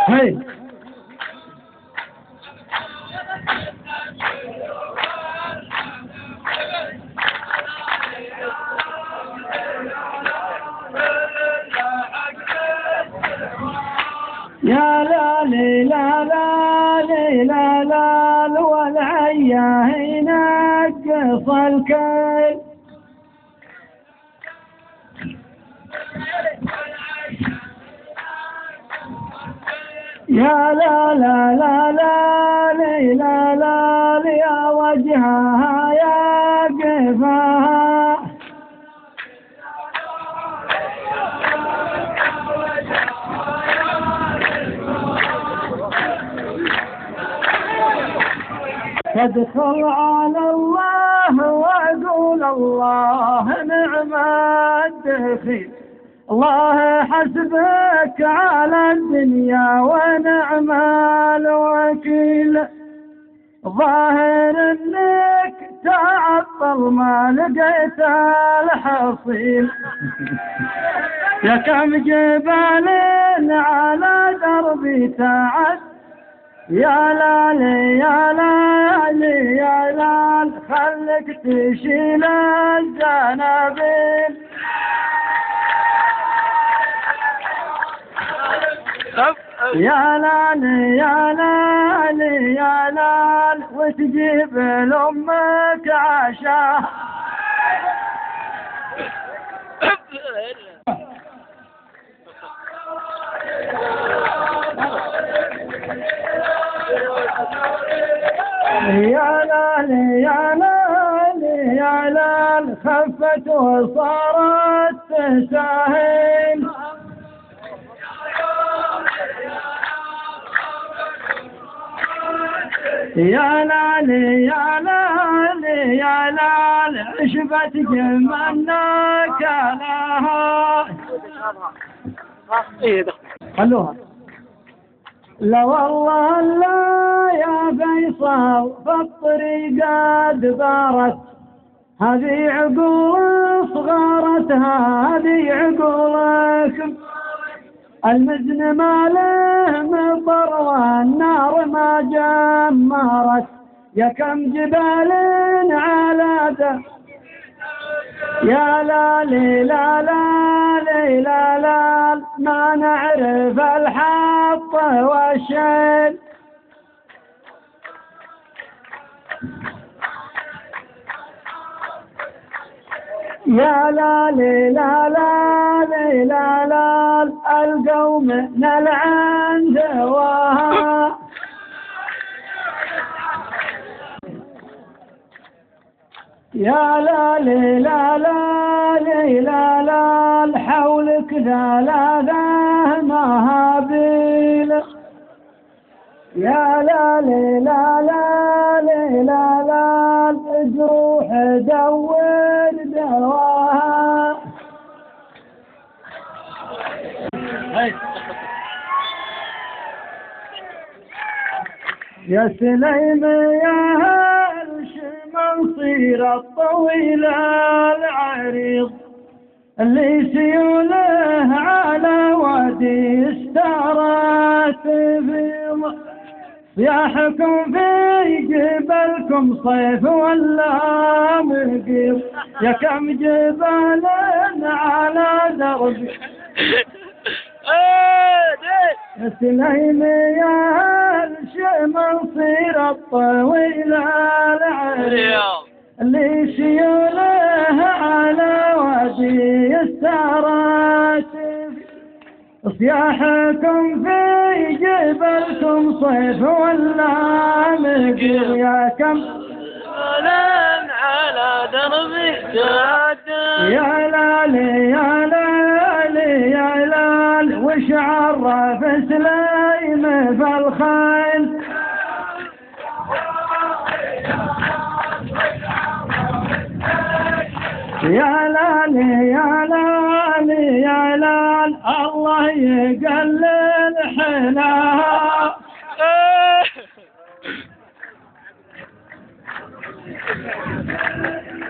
هي يا لا لا لا لا لا والعيا ينقص الكل يا لا لا لا لا لا لا يا وجهها يا قفاها تدخل على الله واقول الله نعم الدخيل الله حسبك على الدنيا ونعم الوكيل ظاهر انك تعطل ما لقيت الحصيل يا كم جبال على دربي تعد يا لالي يا لالي يا لال خلك تشيل الزنابيل يا لالي يا لالي يا لال وتجيب لأمك عشاء يا لالي يا لالي يا لال خفت وصارت تساهل يا لالي يا لالي يا لال عشبتك منك لها خلوها لا والله لا يا فيصل فالطريق دبارت هذه عقول صغارتها هذه عقولكم المزن ما له مطر والنار ما جمرت يا كم جبال على ده يا لالي لا لالي لا لا ما نعرف الحط والشيل يا لالي لا لالي لا لا القوم نلعن دواها يا لالي لا لالي لا لا حولك ثلاثة مهابيل يا لالي لا لالي لا لا جروح دور دواها يا سليم يا منصير الطويل العريض اللي سيوله على وادي استارت في صياحكم في جبلكم صيف ولا مقيض يا كم جبال على دربي يا سليم يا منصير الطويل العريض اللي شيوله على وادي استارت صياحكم في جبلكم صيف ولا مقيض يا كم على دربي يا لالي يا لالي يا لال وش عرف سليم في الخيل يا لالي يا لالي يا لال الله يقلل حلاها